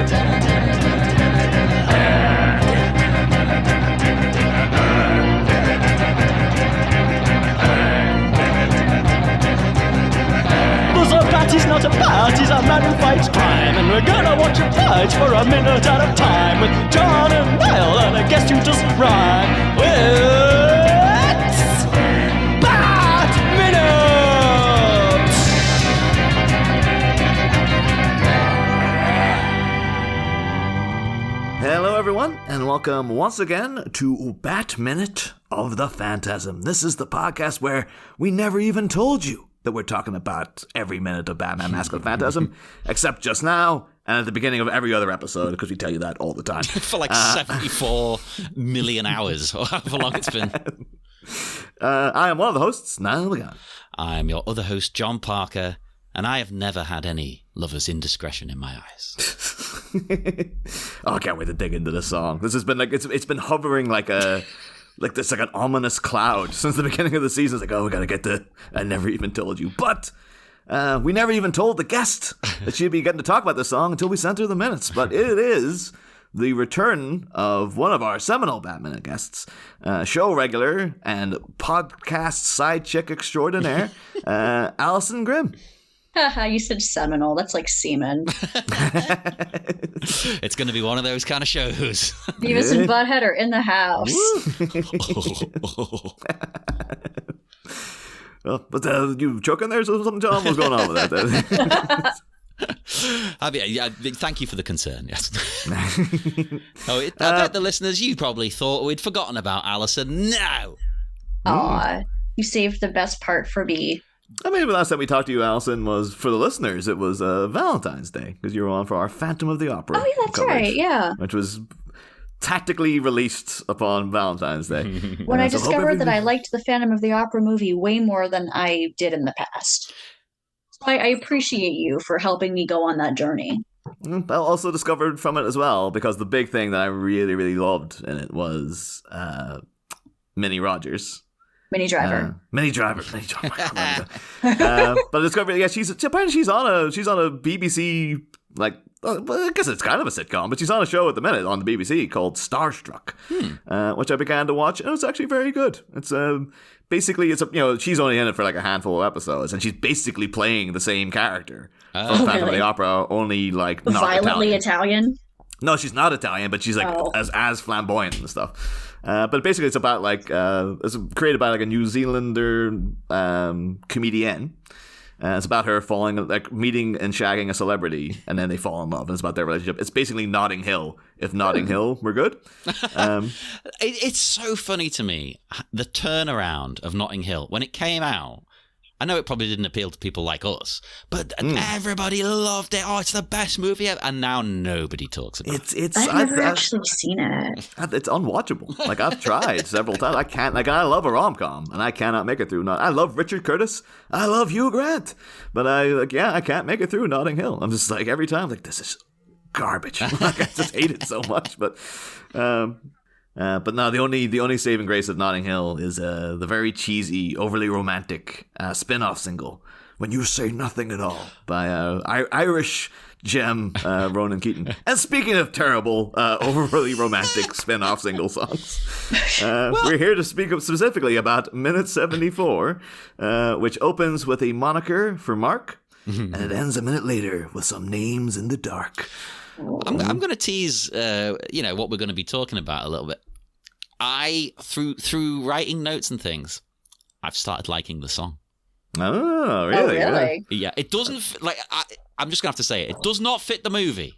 He's not a bat, he's a man who fights crime. And we're gonna watch him fight for a minute at a time. With John and Niall and a guest who doesn't rhyme. It's Bat Minute! Hello everyone, and welcome once again to Bat Minute of the Phantasm. This is the podcast where we never even told you that we're talking about every minute of Batman Mask of the Phantasm, except just now and at the beginning of every other episode, because we tell you that all the time. For like 74 million hours, or however long it's been. I am one of the hosts, Niall McGann. I'm your other host, John Parker, and I have never had any lover's indiscretion in my eyes. Oh, I can't wait to dig into this song. This has been like, it's been hovering like a... like this, like an ominous cloud since the beginning of the season. It's like, oh, we gotta get to I Never Even Told You. But we never even told the guest that she'd be getting to talk about this song until we sent her the minutes. But it is the return of one of our seminal Batman guests, show regular and podcast side chick extraordinaire, Alyson Grimm. You said seminal. That's like semen. It's going to be one of those kind of shows. Beavis and Butthead are in the house. Well, but you choking there or something, John? What's going on with that? Thank you for the concern, yes. I bet the listeners, you probably thought we'd forgotten about Alyson. No! Aw, you saved the best part for me. I mean, the last time we talked to you, Alyson, was, for the listeners, it was Valentine's Day, because you were on for our Phantom of the Opera. Oh, yeah, that's coverage, right, yeah. Which was tactically released upon Valentine's Day. When I discovered that I liked the Phantom of the Opera movie way more than I did in the past. So I appreciate you for helping me go on that journey. I also discovered from it as well, because the big thing that I really, really loved in it was Minnie Rogers. Minnie Driver. Minnie Driver. But I discovered, yeah, she's on a BBC, like, I guess it's kind of a sitcom, but she's on a show at the minute on the BBC called Starstruck, which I began to watch, and it's actually very good. It's basically, she's only in it for like a handful of episodes, and she's basically playing the same character from Phantom of the Opera, only like not violently Italian. No, she's not Italian, but she's like as flamboyant and stuff. But basically, it's about like it's created by like a New Zealander comedian. It's about her meeting and shagging a celebrity, and then they fall in love, and it's about their relationship. It's basically Notting Hill, if Notting Hill were good. It's so funny to me, the turnaround of Notting Hill. When it came out, I know it probably didn't appeal to people like us, but everybody loved it. Oh, it's the best movie ever. And now nobody talks about it. I've never actually seen it. It's unwatchable. Like, I've tried several times. I can't. Like, I love a rom-com, and I cannot make it through. I love Richard Curtis. I love Hugh Grant. But I can't make it through Notting Hill. I'm just like, every time, like, this is garbage. Like, I just hate it so much. But no, the only saving grace of Notting Hill is the very cheesy, overly romantic spin-off single, When You Say Nothing at All, by Irish gem Ronan Keating. And speaking of terrible, overly romantic spin-off single songs, we're here to speak specifically about Minute 74, which opens with a moniker for Mark, and it ends a minute later with some names in the dark. I'm going to tease, what we're going to be talking about a little bit. Through writing notes and things, I've started liking the song. Oh, really? Oh, really? Yeah, it doesn't, I'm just going to have to say it does not fit the movie.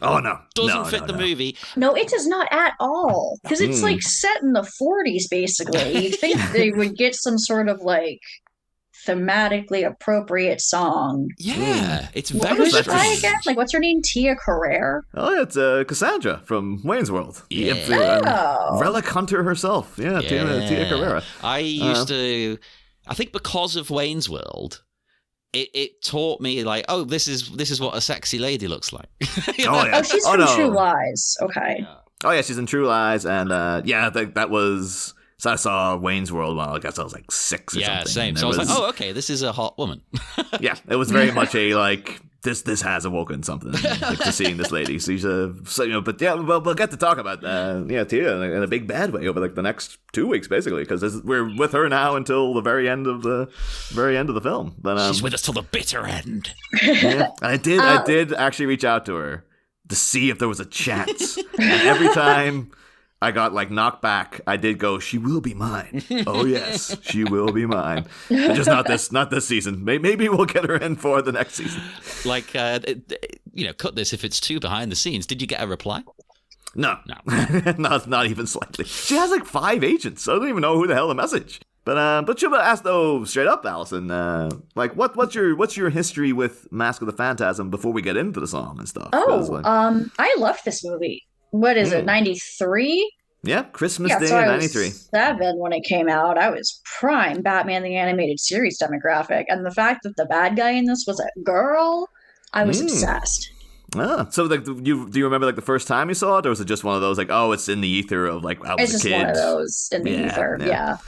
Oh, no. Doesn't fit the movie. No, it does not at all. Because it's like set in the 40s, basically. You'd think they would get some sort of like thematically appropriate song. Yeah, it's very. Who's the guy again? Like, what's her name? Tia Carrere? Oh, yeah, it's Cassandra from Wayne's World. Yeah. Relic Hunter herself. Yeah, Tia Carrere. I think because of Wayne's World, it taught me like, oh, this is what a sexy lady looks like. Oh, she's from True Lies. Okay. Oh yeah, she's in True Lies, and that was. So I saw Wayne's World when I guess I was like 6 or something. Yeah, same. So I was like, oh, okay, this is a hot woman. Yeah, it was very much a like this has awoken something like, to seeing this lady. So but yeah, we'll get to talk about Tia in a big bad way over like the next 2 weeks, basically, because we're with her now until the very end of the film. But She's with us till the bitter end. yeah, I did actually reach out to her to see if there was a chance, and every time I got like knocked back, I did go, she will be mine. Oh yes, she will be mine. But just not this season. Maybe we'll get her in for the next season. Like, cut this if it's too behind the scenes. Did you get a reply? No. not even slightly. She has like 5 agents. I don't even know who the hell to message. But should I ask though straight up, Alyson? Like, what's your history with Mask of the Phantasm before we get into the song and stuff? I loved this movie. What is it, 93? Yeah, Christmas Day so in I 93. was 7 when it came out. I was prime Batman the Animated Series demographic. And the fact that the bad guy in this was a girl, I was obsessed. So like, do you remember like the first time you saw it, or was it just one of those like, oh, it's in the ether of like I was it's a kid? It's just one of those in the ether, yeah.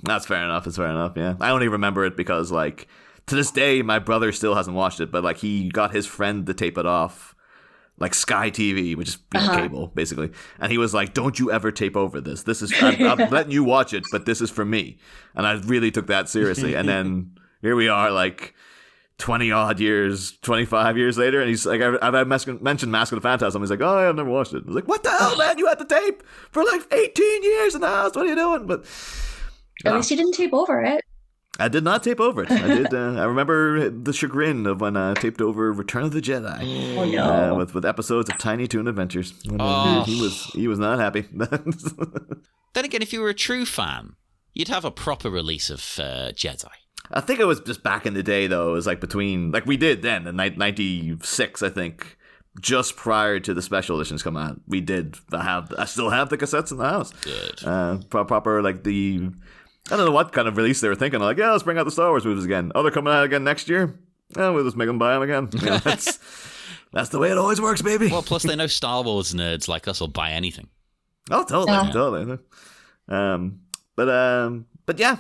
That's fair enough. It's fair enough. Yeah, I only remember it because like to this day my brother still hasn't watched it, but like he got his friend to tape it off. Like Sky TV, which is cable, basically. And he was like, don't you ever tape over this. This is, I'm letting you watch it, but this is for me. And I really took that seriously. And then here we are, like 20-odd years, 25 years later. And he's like, I've mentioned Mask of the Phantasm. He's like, oh, I've never watched it. I was like, what the hell, man? You had the tape for like 18 years in the house. What are you doing? But at least you didn't tape over it. I did not tape over it. I did. I remember the chagrin of when I taped over Return of the Jedi. Oh no! With episodes of Tiny Toon Adventures. He was not happy. Then again, if you were a true fan, you'd have a proper release of Jedi. I think it was just back in the day, though. It was like between we did then in 96, I think. Just prior to the special editions come out, we did have. I still have the cassettes in the house. Good. Proper like the. I don't know what kind of release they were thinking. Like, yeah, let's bring out the Star Wars movies again. Oh, they're coming out again next year? Yeah, we'll just make them buy them again. You know, that's the way it always works, baby. Well, plus they know Star Wars nerds like us will buy anything. Oh, totally. But yeah.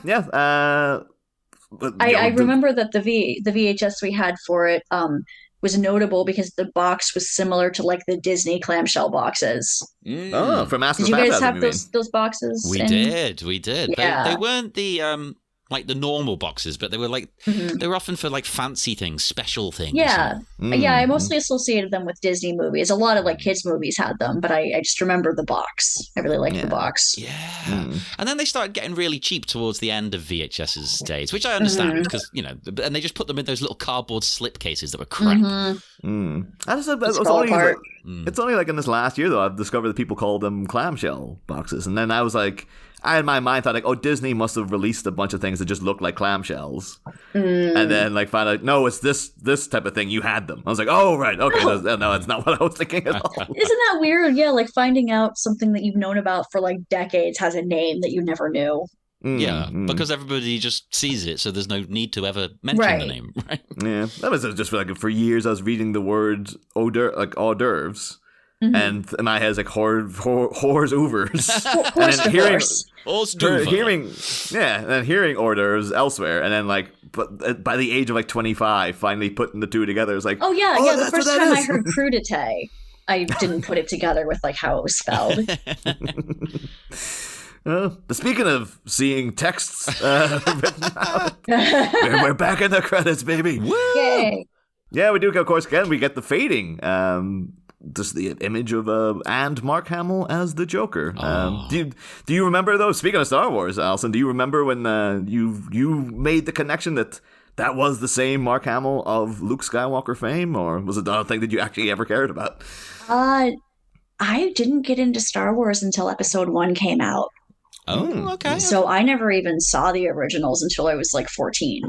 I remember that the VHS we had for it was notable because the box was similar to like the Disney clamshell boxes. Oh, from Mask of the Phantasm. Did you guys have those boxes? We did. Yeah. They weren't the like the normal boxes, but they were like they were often for like fancy things, special things. Yeah. Yeah, I mostly associated them with Disney movies. A lot of like kids movies had them, but I just remember the box. I really liked the box. Yeah. And then they started getting really cheap towards the end of VHS's days, which I understand because, and they just put them in those little cardboard slip cases that were crap. It's only like in this last year, though, I've discovered that people call them clamshell boxes. And then I was like, I in my mind thought like, oh, Disney must have released a bunch of things that just look like clamshells, and then like find out no, it's this type of thing. You had them. I was like, oh right, okay, no, that's not what I was thinking at all. Isn't that weird? Yeah, like finding out something that you've known about for like decades has a name that you never knew. Because everybody just sees it, so there's no need to ever mention the name. Right? Yeah, that was just like for years. I was reading the word hors d'oeuvres. And in my head, it's like hors oeuvres. And then hearing hors d'oeuvres elsewhere, and then like, but by the age of like 25, finally putting the two together, it's like, the first time I heard crudité, I didn't put it together with like how it was spelled. Speaking of seeing texts written out, we're back in the credits, baby. Woo! Yay! Yeah, we do. Of course, again, we get the fading. Just the image of and Mark Hamill as the Joker. Do you remember though? Speaking of Star Wars, Alyson, do you remember when you made the connection that was the same Mark Hamill of Luke Skywalker fame, or was it not a thing that you actually ever cared about? I didn't get into Star Wars until Episode 1 came out. Oh, okay. So I never even saw the originals until I was like 14.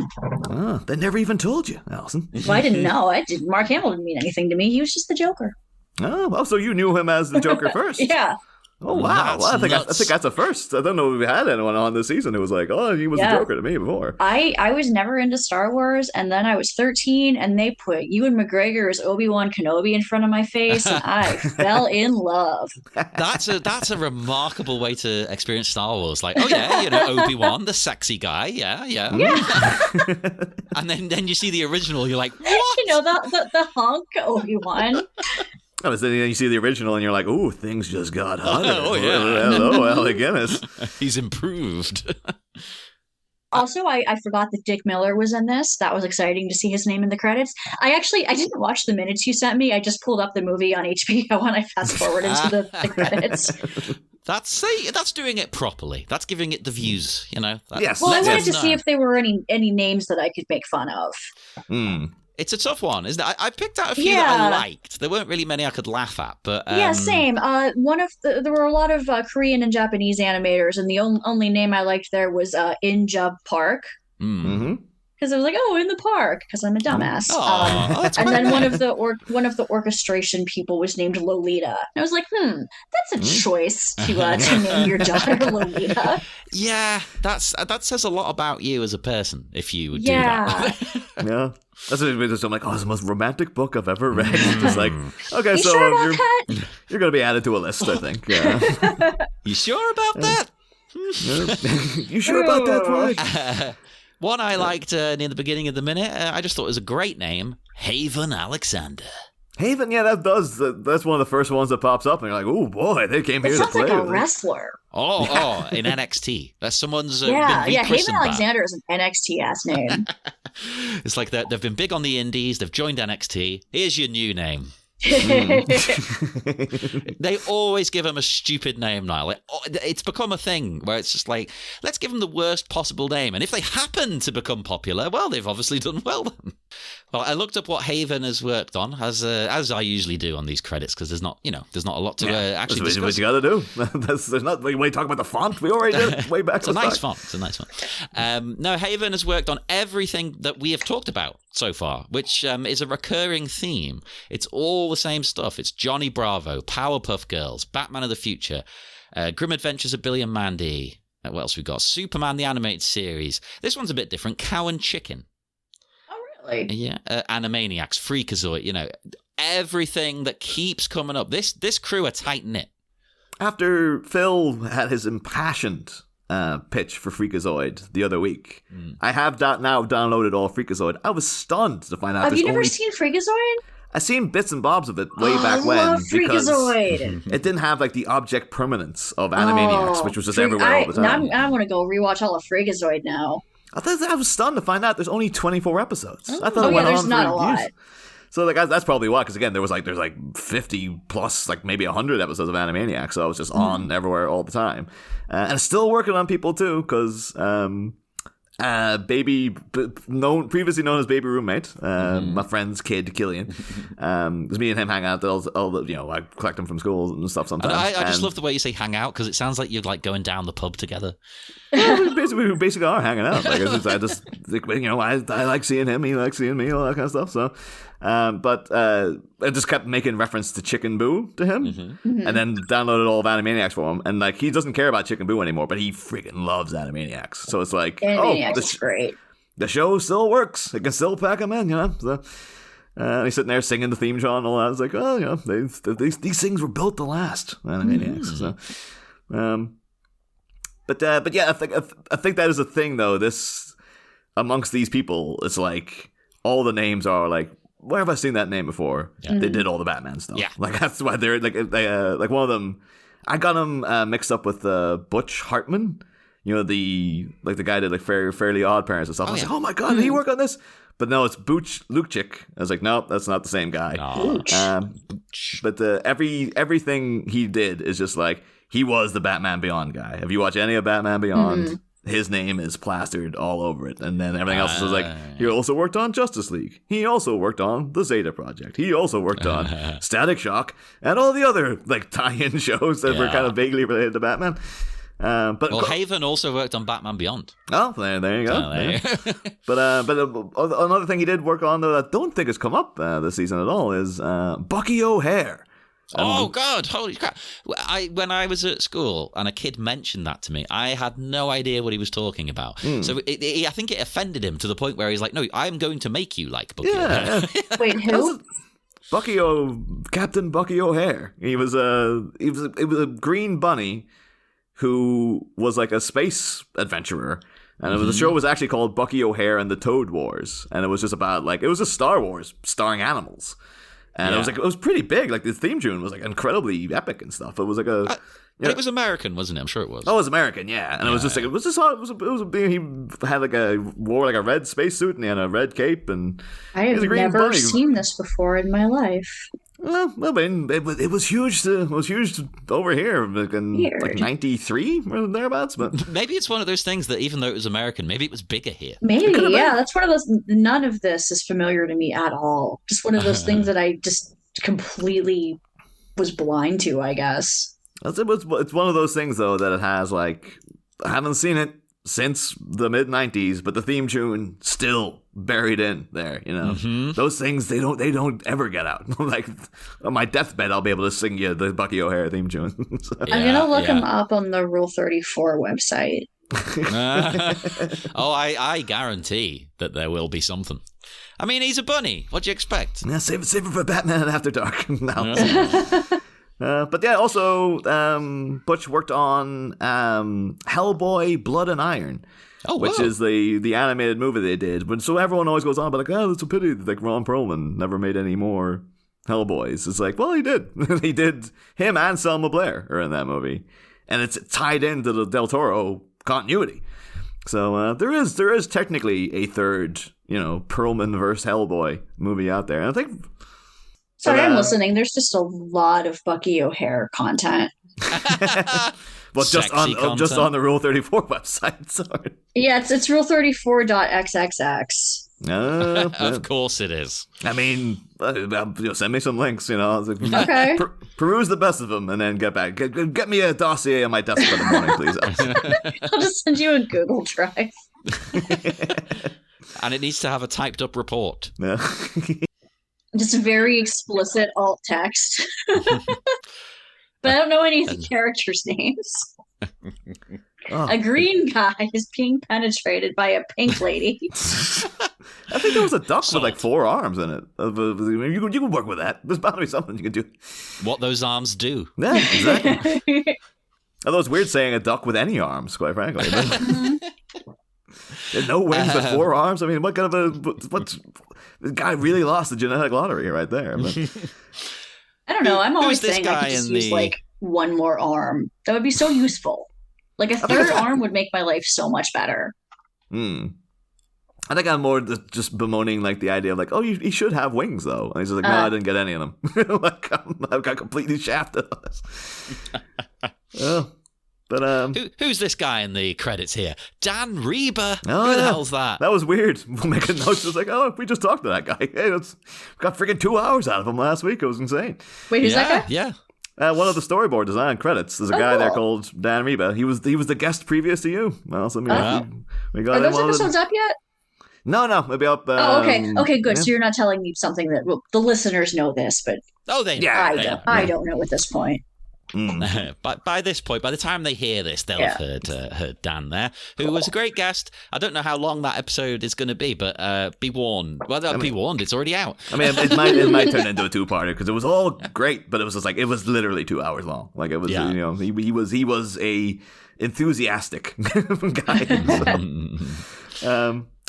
They never even told you, Alyson. Well, I didn't know. Mark Hamill didn't mean anything to me. He was just the Joker. Oh, well, so you knew him as the Joker first. Yeah. Oh, wow. That's Well, I think nuts. that's a first. I don't know if we had anyone on this season who was like, oh, he was a Joker to me before. I was never into Star Wars, and then I was 13, and they put Ewan McGregor as Obi-Wan Kenobi in front of my face, and I fell in love. That's a remarkable way to experience Star Wars. Like, oh yeah, Obi-Wan, the sexy guy, yeah. And then you see the original, you're like, what? The hunk Obi-Wan. Oh, then you see the original and you're like, ooh, things just got hotter. Oh, yeah. Hello, Alec Guinness. He's improved. Also, I forgot that Dick Miller was in this. That was exciting to see his name in the credits. I didn't watch the minutes you sent me. I just pulled up the movie on HBO and I fast forwarded to the credits. That's doing it properly. That's giving it the views, Yes. Well, I wanted to know. see if there were any names that I could make fun of. It's a tough one, isn't it? I picked out a few that I liked. There weren't really many I could laugh at, but yeah, same. There were a lot of Korean and Japanese animators, and the only name I liked there was In Jub Park. Mm-hmm. Because I was like, oh, in the park, because I'm a dumbass. And then one of the orchestration people was named Lolita. And I was like, that's a choice to name your daughter Lolita. Yeah, that says a lot about you as a person if you would do that. Yeah. That's what it is. I'm like, oh, it's the most romantic book I've ever read. Just like, okay, You so sure about that? you're going to be added to a list, I think. Yeah. You sure about that? You sure about that, Dwight? One I liked near the beginning of the minute, I just thought it was a great name, Haven Alexander. Haven, yeah, that's one of the first ones that pops up, and you're like, oh boy, they came It here to sounds play. like a wrestler. Oh, in NXT. That's someone's been Haven rechristened that. Alexander is an NXT ass name. It's like they've been big on the indies, they've joined NXT. Here's your new name. They always give him a stupid name now. Like, it's become a thing where it's just like, let's give them the worst possible name, and if they happen to become popular, well, they've obviously done well then. Well, I looked up what Haven has worked on, as I usually do on these credits, because there's not a lot to actually That's discuss. what you got to do. There's not. We talk about the font. We already did it way back. It's a nice font. No, Haven has worked on everything that we have talked about so far, which is a recurring theme. It's all the same stuff. It's Johnny Bravo, Powerpuff Girls, Batman of the Future, Grim Adventures of Billy and Mandy. What else we got? Superman the Animated Series. This one's a bit different. Cow and Chicken. Oh, really? Yeah. Animaniacs, Freakazoid. Everything that keeps coming up. This crew are tight-knit. After Phil had his impassioned pitch for Freakazoid the other week, I have now downloaded all Freakazoid. I was stunned to find out. Have you never seen Freakazoid? I've seen bits and bobs of it way back I when love because Freakazoid. it didn't have like the object permanence of Animaniacs, which was just everywhere all the time. I want to go rewatch all of Freakazoid now. I was stunned to find out there's only 24 episodes. I thought it went there's on not for a lot. years. So like that's probably why, because again there's like 50 plus, like maybe 100 episodes of Animaniacs, so I was just on everywhere all the time, and it's still working on people too, because previously known as baby roommate, my friend's kid Killian, because me and him hang out all the I collect him from school and stuff sometimes. And I just love the way you say hang out, because it sounds like you're like going down the pub together. We basically are hanging out. Like, I just I like seeing him, he likes seeing me, all that kind of stuff. So, but I just kept making reference to Chicken Boo to him, and then downloaded all of Animaniacs for him. And like, he doesn't care about Chicken Boo anymore, but he freaking loves Animaniacs. So it's like, Animaniacs is great. The show still works. It can still pack him in, So, he's sitting there singing the theme song and all that. I was like, oh, these things were built to last, Animaniacs. So, but yeah, I think that is a thing though. This amongst these people, it's like all the names are like, where have I seen that name before? Yeah. They did all the Batman stuff. Yeah, like that's why they're like like one of them. I got them mixed up with Butch Hartman. The guy that did like Fairly Odd Parents and stuff. I was like, oh my god, did he work on this? But no, it's Butch Luchik. I was like, nope, that's not the same guy. But everything he did is just like, he was the Batman Beyond guy. If you watch any of Batman Beyond, his name is plastered all over it. And then everything else is like, he also worked on Justice League. He also worked on The Zeta Project. He also worked on Static Shock and all the other like tie-in shows that were kind of vaguely related to Batman. Haven also worked on Batman Beyond. Oh, there you go. But another thing he did work on, though, that I don't think has come up this season at all, is Bucky O'Hare. Oh God! Holy crap! When I was at school and a kid mentioned that to me, I had no idea what he was talking about. So I think it offended him to the point where he's like, "No, I'm going to make you like Bucky." Yeah. Wait, who? Captain Bucky O'Hare. It was a green bunny who was like a space adventurer. And the show was actually called Bucky O'Hare and the Toad Wars. And it was just about it was just Star Wars starring animals. And it was pretty big. Like the theme tune was like incredibly epic and stuff. It was like it was American, wasn't it? I'm sure it was. Oh, it was American, yeah. And it was just like he had wore a red spacesuit and he had a red cape and I have never seen this before in my life. Well, I mean, it was huge. It was huge over here, like in 93 or thereabouts. But maybe it's one of those things that even though it was American, maybe it was bigger here. Maybe, yeah. That's one of those. None of this is familiar to me at all. Just one of those things that I just completely was blind to, I guess. It's one of those things though that it has I haven't seen it since the mid 90s, but the theme tune still buried in there, Those things they don't ever get out. Like on my deathbed I'll be able to sing you the Bucky O'Hare theme tune. So. I'm gonna look him up on the Rule 34 website. I guarantee that there will be something. I mean, he's a bunny. What do you expect? Yeah, save it for Batman and After Dark. No. But yeah, also Butch worked on Hellboy: Blood and Iron, which is the animated movie they did. But so everyone always goes on about it's a pity that Ron Perlman never made any more Hellboys. It's like, well, he did. He did. Him and Selma Blair are in that movie, and it's tied into the Del Toro continuity. So there is technically a third, Perlman versus Hellboy movie out there, and I think. Sorry, I'm listening. There's just a lot of Bucky O'Hare content. Well, just on the Rule 34 website. Sorry. Yeah, it's rule34.xxx. Of course it is. I mean, send me some links. Okay. Peruse the best of them and then get back. Get me a dossier on my desk for the morning, please. I'll just send you a Google Drive. And it needs to have a typed up report. Yeah. Just very explicit alt text. But I don't know any of the characters' names. A green guy is being penetrated by a pink lady. I think there was a duck with 4 arms in it. You can work with that. There's bound to be something you can do. What those arms do. Yeah, exactly. Although it's weird saying a duck with any arms, quite frankly. No wings but 4 arms? I mean, what kind of the guy really lost the genetic lottery right there. But. I don't know. I'm always saying I could just use one more arm. That would be so useful. Like a third arm would make my life so much better. I think I'm more just bemoaning the idea of he should have wings though. And he's just no, I didn't get any of them. I got completely shafted on this. But who's this guy in the credits here? Dan Riba. Oh, Who the hell's that? That was weird. We'll make a note. It's we just talked to that guy. Hey, got freaking 2 hours out of him last week. It was insane. Wait, who's that guy? Yeah. One of the storyboard design credits. There's a guy there called Dan Riba. He was the guest previous to you. Well, so we got. Are those episodes up yet? No, maybe up. Okay, good. Yeah. So you're not telling me something that the listeners know this, but they I don't know at this point. But by this point, by the time they hear this, they'll have heard Dan there, who was a great guest. I don't know how long that episode is going to be, but be warned. Well, be warned, it's already out. I mean, it might turn into a 2-parter because it was all great, but it was just it was literally 2 hours long. It was, he was a enthusiastic guy.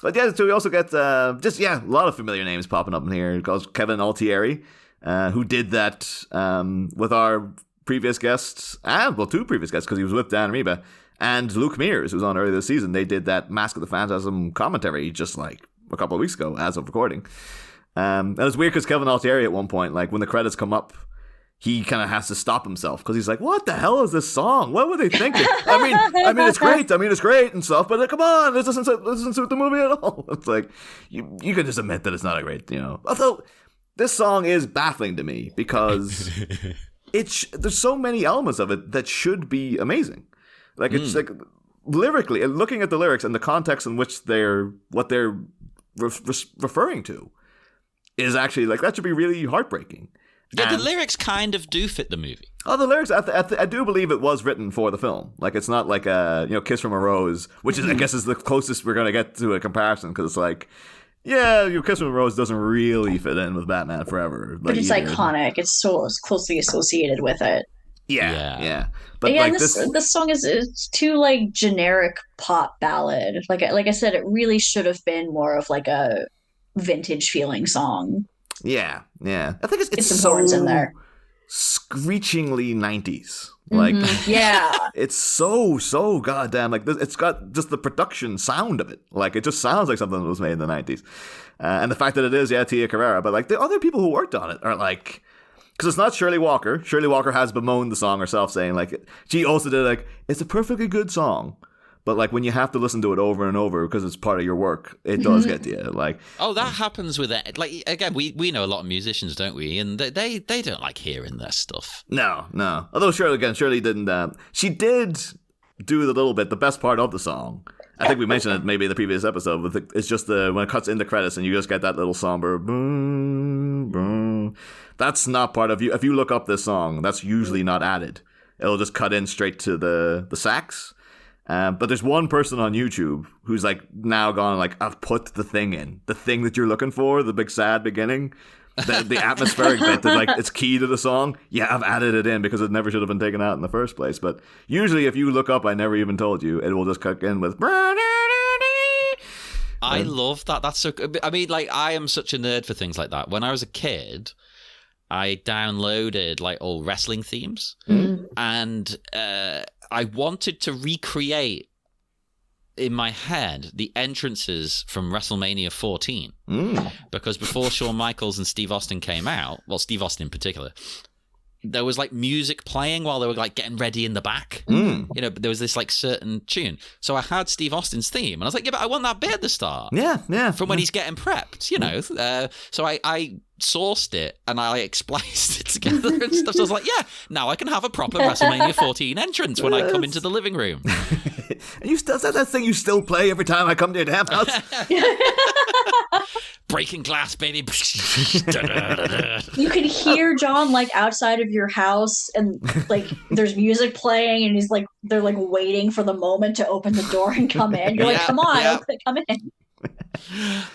But yeah, so we also get a lot of familiar names popping up in here. It calls Kevin Altieri, who did that with our previous guests, and 2 previous guests because he was with Dan Riba and Luke Mears, who was on earlier this season. They did that Mask of the Phantasm commentary just a couple of weeks ago as of recording. And it's weird because Kevin Altieri at one point, when the credits come up, he kind of has to stop himself because he's like, "What the hell is this song? What were they thinking? I mean, it's great. I mean, it's great and stuff, but come on, this doesn't suit the movie at all." It's you can just admit that it's not a great, Although this song is baffling to me because. There's so many elements of it that should be amazing. It's lyrically, looking at the lyrics and the context in which they're referring to is actually that should be really heartbreaking. Yeah, the lyrics kind of do fit the movie. Oh, the lyrics, I do believe it was written for the film. Like, it's not like a, Kiss from a Rose, which is, I guess, is the closest we're going to get to a comparison, because it's like, yeah, Kiss from a Rose doesn't really fit in with Batman Forever. But it's iconic. It's so closely associated with it. Yeah. But yeah, like, this song is too, like, generic pop ballad. Like I said, it really should have been more of, like, a vintage feeling song. Yeah. I think it's so in there. Screechingly 90s. Like, it's so goddamn, like, it's got just the production sound of it. Like, it just sounds like something that was made in the 90s. And the fact that it is, Tia Carrera, but, like, the other people who worked on it are, like, because it's not Shirley Walker. Shirley Walker has bemoaned the song herself, saying, like, she also did, like, it's a perfectly good song. But, like, when you have to listen to it over and over because it's part of your work, it does get to you. Like, that happens with it. Like, again, we know a lot of musicians, don't we? And they don't like hearing their stuff. No. Although Shirley didn't. She did do the little bit. The best part of the song, I think we mentioned it maybe in the previous episode. It's just when it cuts into credits and you just get that little somber boom, boom. That's not part of you. If you look up this song, that's usually not added. It'll just cut in straight to the sax. But there's one person on YouTube who's like now gone like, I've put the thing in, the thing that you're looking for, the big sad beginning, the atmospheric bit that like it's key to the song. Yeah, I've added it in because it never should have been taken out in the first place. But usually if you look up I Never Even Told You, it will just cut in with. I love that. That's so good. I mean, like, I am such a nerd for things like that. When I was a kid, I downloaded like all wrestling themes, and I wanted to recreate in my head the entrances from WrestleMania 14 because before Shawn Michaels and Steve Austin came out, well, Steve Austin in particular, there was like music playing while they were like getting ready in the back. But there was this like certain tune. So I had Steve Austin's theme, and I was like, yeah, but I want that bit at the start. Yeah. From when he's getting prepped, So I sourced it and I like spliced it together and stuff. So I was like, yeah, now I can have a proper WrestleMania 14 entrance when I come into the living room. And is that thing you still play every time I come to your damn house? Breaking glass, baby. You could hear John like outside of your house, and like there's music playing, and he's like, they're like waiting for the moment to open the door and come in. You're like, come on, come in.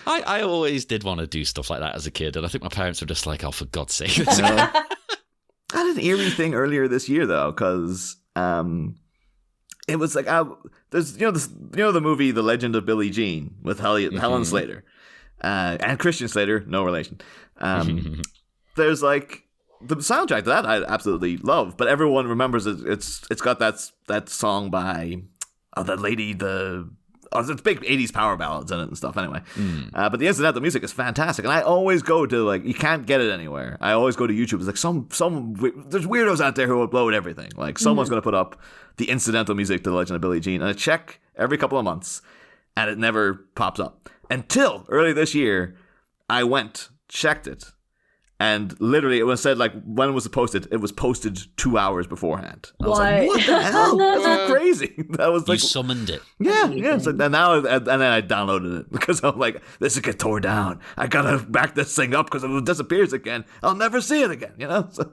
I always did want to do stuff like that as a kid, and I think my parents were just like, oh, for God's sake. I had an eerie thing earlier this year though, because it was like there's the movie The Legend of Billie Jean with Helen Slater and Christian Slater, no relation. There's like the soundtrack to that I absolutely love, but everyone remembers it's got that song by that lady, it's big 80s power ballads in it and stuff anyway. But the incidental music is fantastic, and I always go to like, you can't get it anywhere. I always go to YouTube. It's like there's weirdos out there who will blow at everything. Like someone's going to put up the incidental music to The Legend of Billie Jean, and I check every couple of months and it never pops up until early this year. I checked it, and literally it was said like when it was posted 2 hours beforehand. I was like, what the hell? That's crazy. That was like, you summoned it. Yeah. It's like, and then I downloaded it because I'm like, this will get torn down. I gotta back this thing up because if it disappears again, I'll never see it again. So,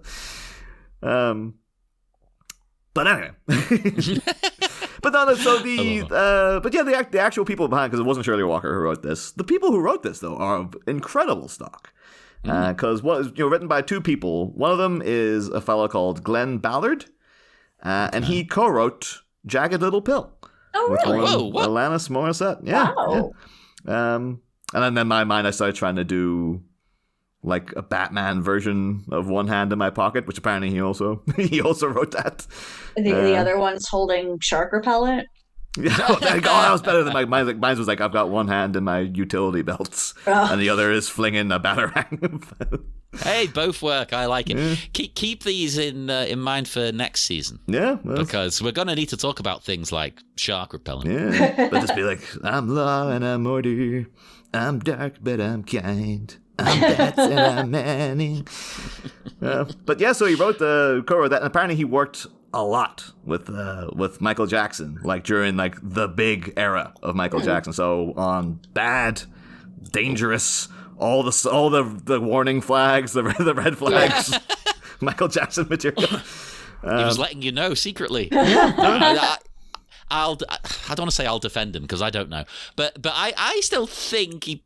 but anyway. But no, so the actual people behind, because it wasn't Shirley Walker who wrote this. The people who wrote this though are of incredible stock. Because written by two people. One of them is a fellow called Glenn Ballard, and he co-wrote "Jagged Little Pill" with Alanis Morissette. Yeah, wow. Yeah. And then in my mind, I started trying to do like a Batman version of "One Hand in My Pocket," which apparently he also wrote that. The other one's holding shark repellent. Yeah, that was better than mine. Mine was like, I've got one hand in my utility belts, and the other is flinging a batarang. Hey, both work. I like it. Yeah. Keep these in mind for next season. Yeah, because we're gonna need to talk about things like shark repellent. Yeah, but just be like, I'm law and I'm order. I'm dark, but I'm kind. I'm Butz and I'm Manning. But yeah, so he co-wrote that, and apparently he worked a lot with Michael Jackson, like during like the big era of Michael Jackson. So on Bad, Dangerous, all the warning flags, the red flags, Michael Jackson material. He was letting you know secretly. I don't want to say I'll defend him because I don't know, but I still think he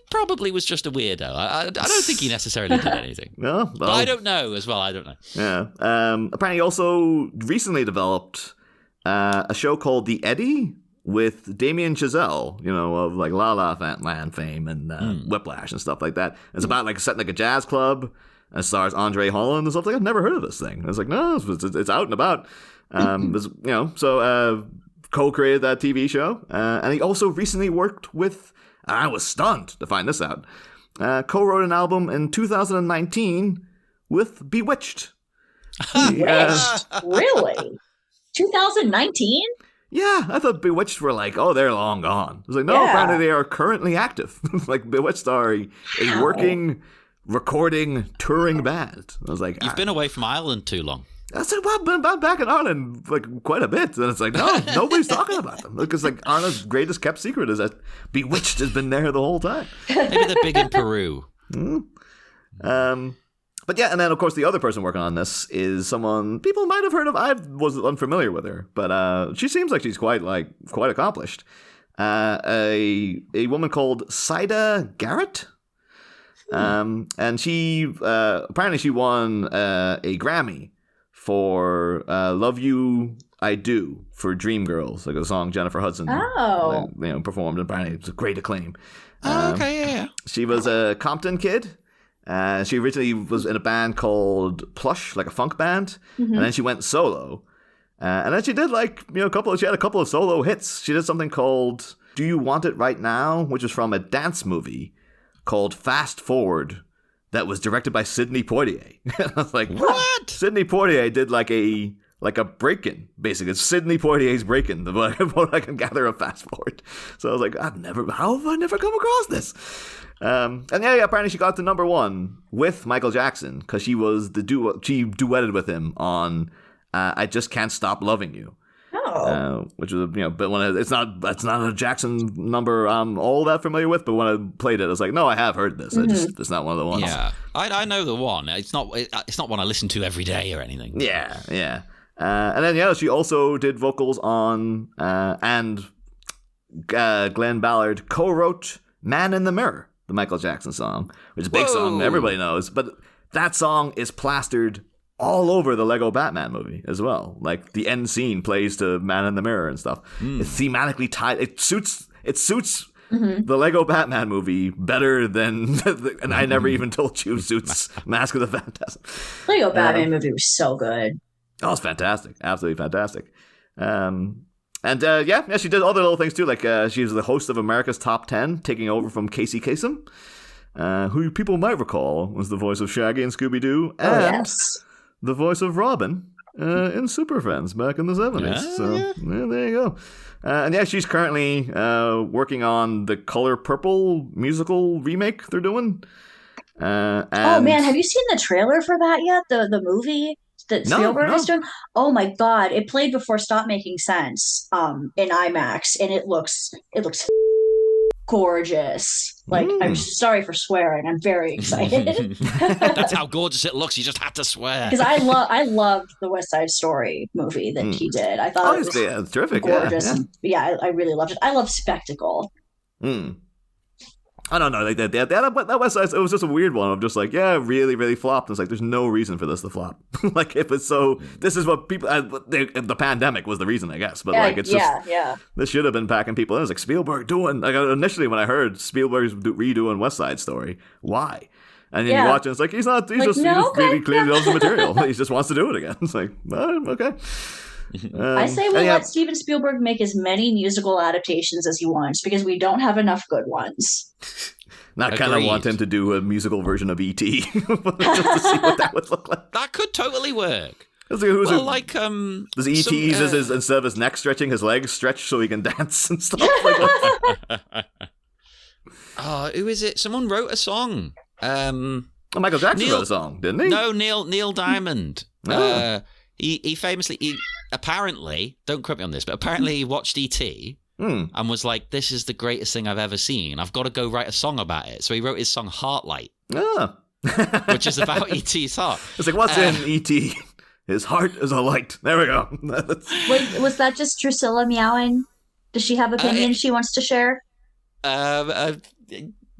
probably was just a weirdo. I don't think he necessarily did anything. No, but I don't know as well. I don't know. Yeah. Apparently, he also recently developed a show called The Eddie with Damien Chazelle, of like La La Land fame and Whiplash and stuff like that. It's about like setting like a jazz club. It stars Andre Holland and stuff like that. I've never heard of this thing. I was like, no, it's out and about. Co-created that TV show. And he also recently worked with, I was stunned to find this out, co-wrote an album in 2019 with Bewitched. Really? 2019? Yeah, I thought Bewitched were like, oh, they're long gone. I was like, no, apparently they are currently active. Like, Bewitched are a working, recording, touring band. I was like, you've been away from Ireland too long. I said, well, I've been back in Ireland like quite a bit. And it's like, no, nobody's talking about them. Because like Ireland's greatest kept secret is that Bewitched has been there the whole time. Maybe they're big in Peru. But yeah, and then of course the other person working on this is someone people might have heard of. I was unfamiliar with her, but she seems like she's quite accomplished. A woman called Saida Garrett. And she apparently she won a Grammy for Love You I Do for Dreamgirls, like a song Jennifer Hudson performed, and apparently it's a great acclaim. Yeah. She was a Compton kid. She originally was in a band called Plush, like a funk band, and then she went solo. And then she did she had a couple of solo hits. She did something called Do You Want It Right Now, which is from a dance movie called Fast Forward that was directed by Sidney Poitier. I was like, what? Sidney Poitier did like a break-in, basically. It's Sidney Poitier's break-in, what I can gather of Fast Forward. So I was like, how have I never come across this? And apparently she got to number one with Michael Jackson because she was she duetted with him on I Just Can't Stop Loving You. Which was but that's not a Jackson number I'm all that familiar with, but when I played it, I was like, no, I have heard this. It's not one of the ones. Yeah, I know the one. It's not one I listen to every day or anything. Yeah. And then she also did vocals on and Glenn Ballard co-wrote "Man in the Mirror," the Michael Jackson song, which is a big song everybody knows, but that song is plastered all over the Lego Batman movie as well. Like the end scene plays to "Man in the Mirror" and stuff. It's thematically tied. It suits the Lego Batman movie better than and I never even told you suits Mask of the Phantasm. Lego Batman movie was so good. Oh, it's fantastic. Absolutely fantastic. She did other little things too. Like she was the host of America's Top 10, taking over from Casey Kasem, who people might recall was the voice of Shaggy in Scooby-Doo and the voice of Robin in Super Friends back in the 70s. There you go. And she's currently working on the Color Purple musical remake they're doing. Oh man, have you seen the trailer for that yet? The movie that Spielberg is doing? Oh my god, it played before Stop Making Sense in IMAX, and it looks gorgeous. Like, I'm sorry for swearing. I'm very excited. That's how gorgeous it looks. You just have to swear. Because I loved the West Side Story movie that he did. I thought it was terrific. Gorgeous. I really loved it. I love spectacle. I don't know, like that West Side, it was just a weird one of just like, really, really flopped. It's like, there's no reason for this to flop. Like, if it's this is what people, the pandemic was the reason, I guess. But this should have been packing people in. It's like Spielberg doing, like initially when I heard Spielberg's redoing West Side Story, why? And then you watch it, it's like, he just really clearly loves the material. He just wants to do it again. It's like, okay. I say we let Steven Spielberg make as many musical adaptations as he wants because we don't have enough good ones. I kind of want him to do a musical version of E.T. just to see what that would look like. That could totally work. Does E.T. instead of his neck stretching, his legs stretch so he can dance and stuff like that? Who is it? Someone wrote a song. Michael Jackson wrote a song, didn't he? No, Neil Diamond. He famously, apparently, don't quote me on this, but apparently he watched E.T. and was like, this is the greatest thing I've ever seen. I've got to go write a song about it. So he wrote his song Heartlight, which is about E.T.'s heart. It's like, what's in E.T.? His heart is a light. There we go. Wait, was that just Drusilla meowing? Does she have opinions she wants to share? Do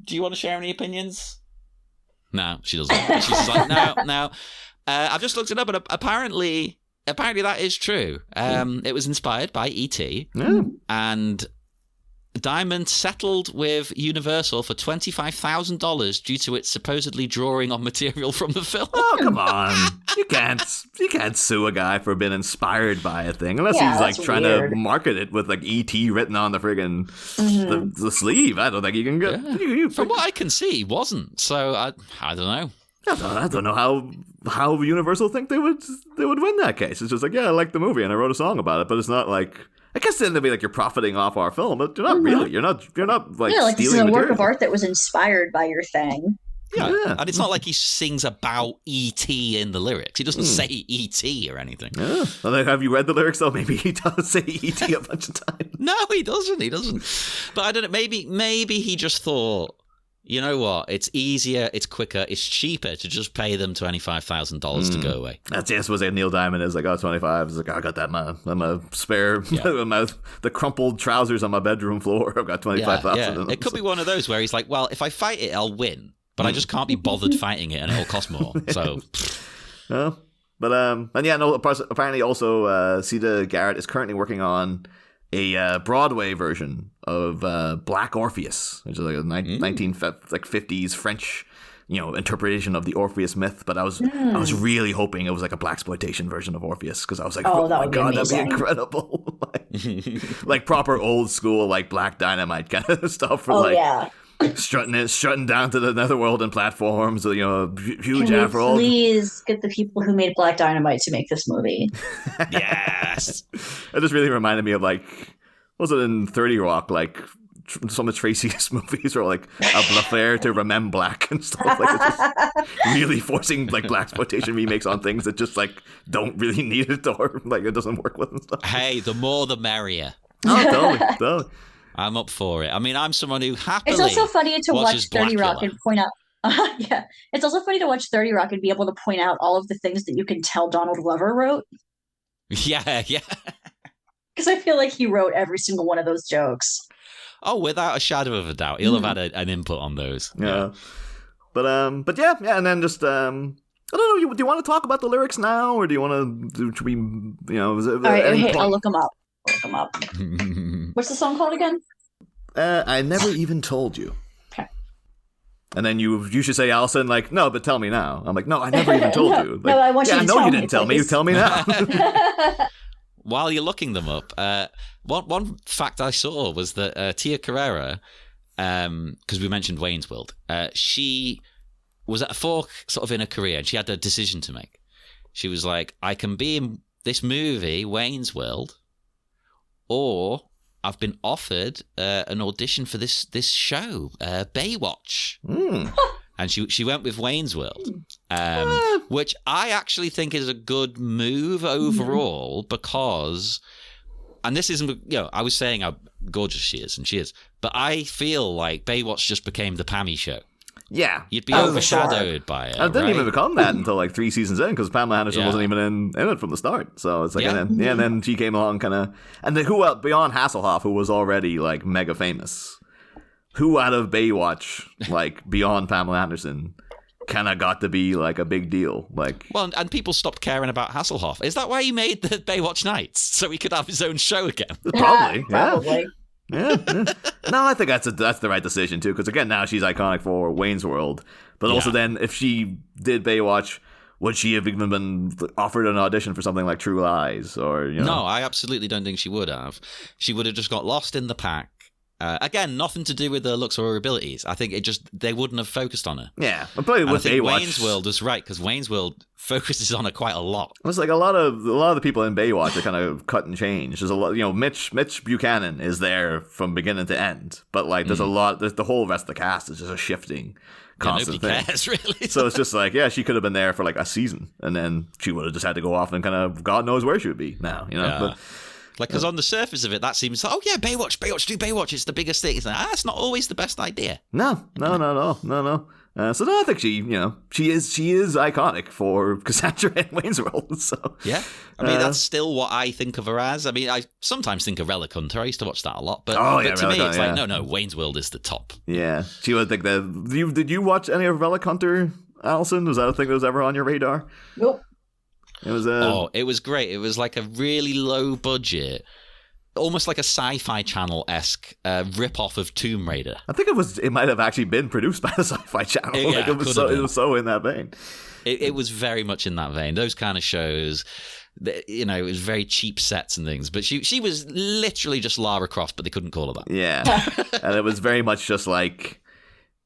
you want to share any opinions? No, she doesn't. She's like, no. I've just looked it up, and apparently that is true. It was inspired by E.T. And Diamond settled with Universal for $25,000 due to its supposedly drawing on material from the film. Oh, come on. You can't sue a guy for being inspired by a thing unless he's like trying to market it with like E.T. written on the friggin' the sleeve. I don't think you can get... Yeah. From what I can see, he wasn't. So I don't know. I don't know how Universal think they would win that case. It's just like, I like the movie and I wrote a song about it, but it's not like... I guess then they'd be like, you're profiting off our film, but you're not really. You're not like like stealing this is a work material. of art that was inspired by your thing. Yeah. And it's not like he sings about E.T. in the lyrics. He doesn't say E.T. or anything. Yeah. Well, then, have you read the lyrics though? Maybe he does say E.T. a bunch of times. No, he doesn't. But I don't know, maybe he just thought, you know what? It's easier, it's quicker, it's cheaper to just pay them $25,000 to go away. That's yes. Was it Neil Diamond is like, 25. It's like, I got that on my spare, the crumpled trousers on my bedroom floor. I've got 25,000. Yeah. It could be one of those where he's like, well, if I fight it, I'll win, but I just can't be bothered fighting it, and it'll cost more. So, apparently also, Sita Garrett is currently working on a Broadway version of Black Orpheus, which is like a 1950s French, interpretation of the Orpheus myth. But I was really hoping it was like a blaxploitation version of Orpheus, because I was like, oh my god, that'd be incredible! like proper old school, like Black Dynamite kind of stuff. Strutting down to the netherworld in platforms, huge afro. Please get the people who made Black Dynamite to make this movie. Yes. It just really reminded me of was it in 30 Rock, like some of Tracy's movies are like a Blafair to Remember Black and stuff like it's just really forcing like blaxploitation remakes on things that just like don't really need it or like it doesn't work with and stuff. Hey, the more the merrier. Oh, totally. I'm up for it. I mean, I'm someone who happily It's also funny to watch 30 Blackula. Rock and point out. It's also funny to watch 30 Rock and be able to point out all of the things that you can tell Donald Glover wrote. Yeah. Because I feel like he wrote every single one of those jokes. Oh, without a shadow of a doubt, he'll have had an input on those. Yeah. But and then just I don't know. Do you want to talk about the lyrics now, or do you want to? Should we? All right, I'll look them up. What's the song called again? I never even told you. Okay. And then you should say, Alyson, like, no, but tell me now. I'm like, no, I never even told you. Like, no, I want you to tell me. I know you didn't tell me. You tell me now. While you're looking them up, one fact I saw was that Tia Carrera, because we mentioned Wayne's World, she was at a fork sort of in her career, and she had a decision to make. She was like, I can be in this movie, Wayne's World, or I've been offered an audition for this show, Baywatch. And she went with Wayne's World, which I actually think is a good move overall because, and this isn't, I was saying how gorgeous she is, and she is, but I feel like Baywatch just became the Pammy show. Yeah. You'd be overshadowed by it. It didn't even become that until like 3 seasons in, because Pamela Anderson wasn't even in it from the start. So it's like, and then she came along kind of, and then who else, beyond Hasselhoff, who was already like mega famous, who out of Baywatch, like beyond Pamela Anderson, kind of got to be like a big deal? Like, well, and people stopped caring about Hasselhoff. Is that why he made the Baywatch Nights? So he could have his own show again? Probably. Yeah. No, I think that's the right decision too, because again, now she's iconic for Wayne's World, but also then if she did Baywatch, would she have even been offered an audition for something like True Lies or No, I absolutely don't think she would have. She would have just got lost in the pack. Again, nothing to do with her looks or her abilities. I think they wouldn't have focused on her. Yeah, but probably with I think Baywatch, Wayne's World was right, because Wayne's World focuses on her quite a lot. It's like a lot of the people in Baywatch are kind of cut and change. There's a lot, Mitch Buchanan is there from beginning to end, but like there's a lot. The whole rest of the cast is just a shifting, constant nobody thing. cares, really. So it's just like, she could have been there for like a season, and then she would have just had to go off and kind of God knows where she would be now, Like, because on the surface of it, that seems like, oh yeah, Baywatch, do Baywatch. It's the biggest thing. It's like, it's not always the best idea. No. So no, I think she is iconic for Cassandra and Wayne's World. So yeah, I mean that's still what I think of her as. I mean, I sometimes think of Relic Hunter. I used to watch that a lot, but to me, it's like no, Wayne's World is the top. Yeah, she would think that. Did you watch any of Relic Hunter, Alyson? Was that a thing that was ever on your radar? Nope. It was. It was great. It was like a really low budget, almost like a Sci-Fi Channel-esque rip-off of Tomb Raider. I think it might have actually been produced by the Sci-Fi Channel. Yeah, it was so in that vein. It was very much in that vein. Those kind of shows, it was very cheap sets and things. But she was literally just Lara Croft, but they couldn't call her that. Yeah, and it was very much just like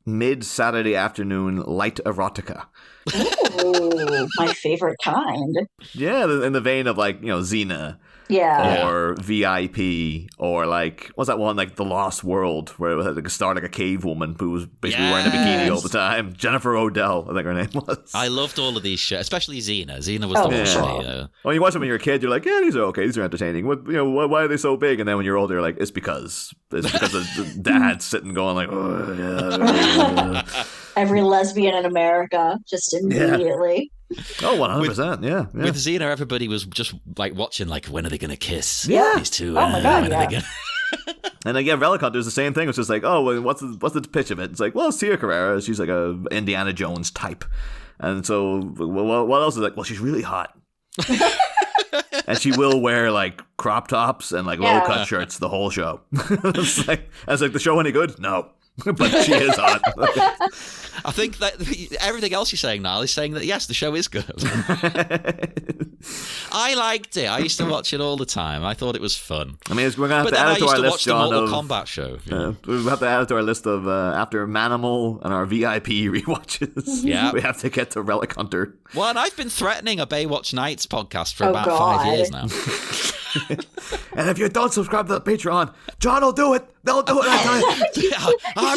mid-Saturday afternoon light erotica. Ooh, my favorite kind. Yeah, in the vein of like, Xena. Yeah. Or VIP, or like, what's that one, like The Lost World, where it had starred like a cave woman who was basically wearing a bikini all the time. Jennifer Odell, I think her name was. I loved all of these shows, especially Xena. Xena was the one for me. When you watch them when you're a kid, you're like, yeah, these are okay, these are entertaining. Why are they so big? And then when you're older, you're like, it's because of the dad sitting going like, oh, yeah. Every lesbian in America, just immediately. Oh, 100%, yeah. With Xena, everybody was just like watching, like, when are they going to kiss? Yeah. These two. Oh my God, when are they gonna... And again, Relic Hunter is the same thing. It's just like, oh, well, what's the pitch of it? It's like, well, it's Tia Carrera. She's like a Indiana Jones type. And so, what else is like? Well, she's really hot. And she will wear like crop tops and like low-cut shirts the whole show. It's like, the show any good? No. But she is hot. I think that everything else you're saying now is saying that, yes, the show is good. I liked it. I used to watch it all the time. I thought it was fun. I mean, we're going to have to add it to our list, John. But then I used to watch the Mortal Kombat show. We have to add it to our list of, after Manimal and our VIP rewatches, we have to get to Relic Hunter. Well, and I've been threatening a Baywatch Nights podcast for about 5 years now. And if you don't subscribe to the Patreon, John will do it. They'll do it. I'm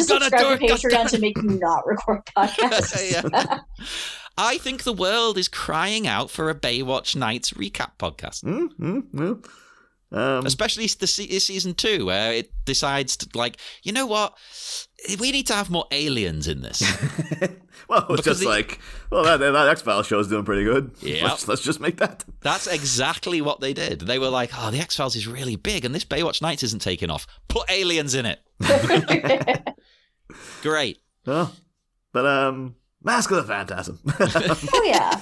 gonna do it. Patreon to make you not record podcasts. I think the world is crying out for a Baywatch Nights recap podcast. Especially the season 2, where it decides to, like, you know what? We need to have more aliens in this. Well, it's just that X-Files show is doing pretty good. Yeah, let's just make that. That's exactly what they did. They were like, oh, the X-Files is really big, and this Baywatch Nights isn't taking off. Put aliens in it. Great. Oh, but Mask of the Phantasm. Oh yeah.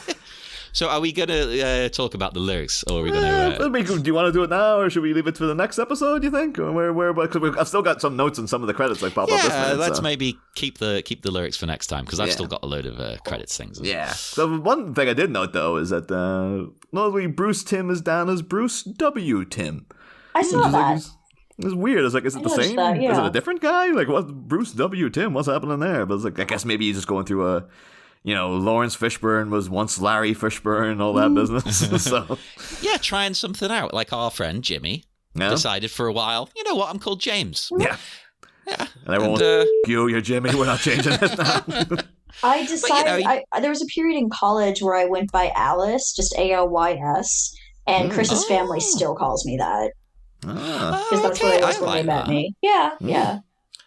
So are we going to talk about the lyrics, or are we going to... Do you want to do it now, or should we leave it for the next episode, do you think? Because I've still got some notes and some of the credits like pop up this minute. Let's maybe keep the lyrics for next time, because I've still got a load of credits things. Yeah. So one thing I did note, though, is that Bruce Timm is down as Bruce W. Timm. I saw that. It's weird. It's like, is it the same? Is it a different guy? Like, what? Bruce W. Timm, what's happening there? But it's like, I guess maybe he's just going through a... Lawrence Fishburne was once Larry Fishburne, all that business. So yeah, trying something out. Like our friend Jimmy decided for a while, you know what, I'm called James. Yeah. And everyone you're Jimmy, we're not changing it now. I decided, there was a period in college where I went by Alice, just Alys, and Chris's family still calls me that. Because that's what I was when they met me. Yeah.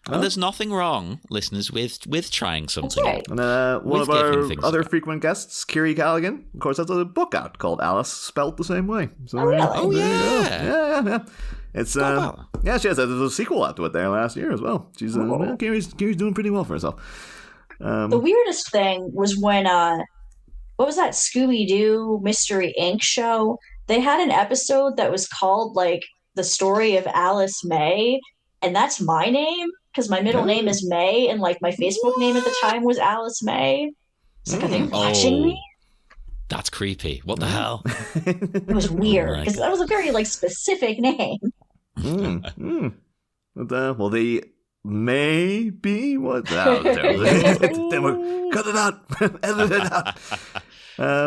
And there's nothing wrong, listeners, with trying something. Right. And one of our other frequent guests, Kiri Callaghan, of course, has a book out called Alice, spelt the same way. So, really? Oh, yeah. Yeah. It's she has a sequel out to it there last year as well. She's Kiri's doing pretty well for herself. The weirdest thing was when what was that Scooby-Doo Mystery Inc. show? They had an episode that was called like The Story of Alice May, and that's my name. Because my middle name is May, and like my Facebook name at the time was Alice May. It's like, are they watching me? That's creepy. What the hell? It was weird because that was a very like specific name. Well, they may be what? Cut it out, edit it out.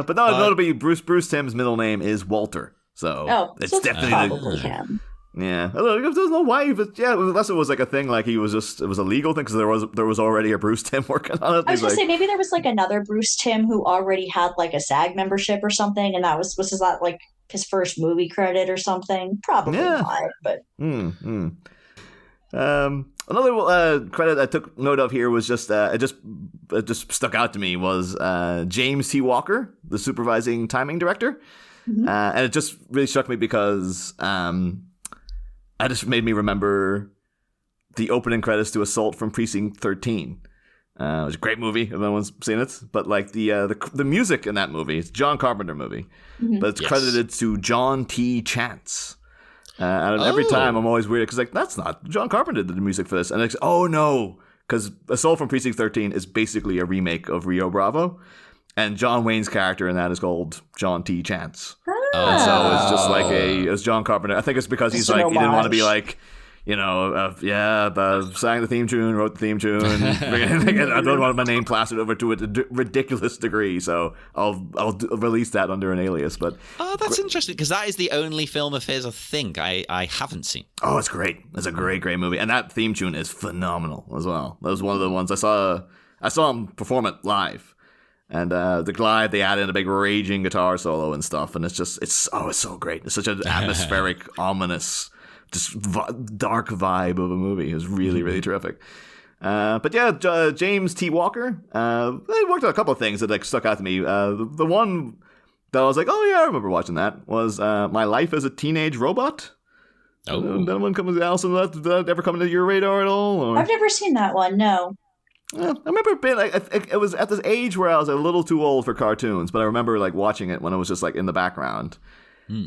But no, it'll be Bruce Timm's middle name is Walter, so it's definitely probably him. Yeah, I don't know why, but unless it was like a thing, like it was a legal thing because there was already a Bruce Timm working on it. I was gonna say maybe there was like another Bruce Timm who already had like a SAG membership or something, and that was that like his first movie credit or something. Probably not, but. Another credit I took note of here was just it just stuck out to me was James T. Walker, the supervising timing director, and it just really struck me because it just made me remember the opening credits to Assault from Precinct 13. It was a great movie if anyone's seen it, but like the music in that movie, it's a John Carpenter movie, but it's credited to John T. Chance. And every time I'm always weird because like that's not John Carpenter did the music for this, and it's oh no, because Assault from Precinct 13 is basically a remake of Rio Bravo, and John Wayne's character in that is called John T. Chance, and so it's just like it's John Carpenter. I think it's because he's like he didn't want to be like. You know, sang the theme tune, wrote the theme tune. I don't want my name plastered over to a ridiculous degree, so I'll release that under an alias. But that's interesting because that is the only film of his I think I haven't seen. Oh, it's great! It's a great movie, and that theme tune is phenomenal as well. That was one of the ones I saw him perform it live, and the live they add in a big raging guitar solo and stuff, and it's so great. It's such an atmospheric, ominous. Just dark vibe of a movie. It was really, really terrific. But yeah, James T. Walker, they worked on a couple of things that like stuck out to me. The one that I was like, oh yeah, I remember watching that was My Life as a Teenage Robot. Oh, that one comes with Alyson. Did that ever come into your radar at all? Or? I've never seen that one. No. I remember being like, it was at this age where I was a little too old for cartoons, but I remember like watching it when it was just like in the background.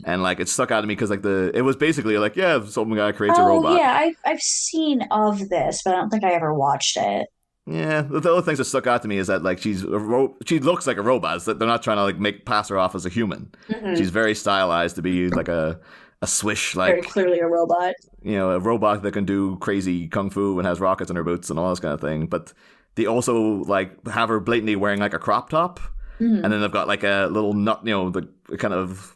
And like it stuck out to me because like it was basically like some guy creates a robot. Yeah, I've seen of this, but I don't think I ever watched it. Yeah, the other things that stuck out to me is that like she looks like a robot. It's that they're not trying to like pass her off as a human. She's very stylized to be like a swish, like very clearly a robot. You know, a robot that can do crazy kung fu and has rockets in her boots and all this kind of thing. But they also like have her blatantly wearing like a crop top, and then they've got like a little nut, you know, the kind of.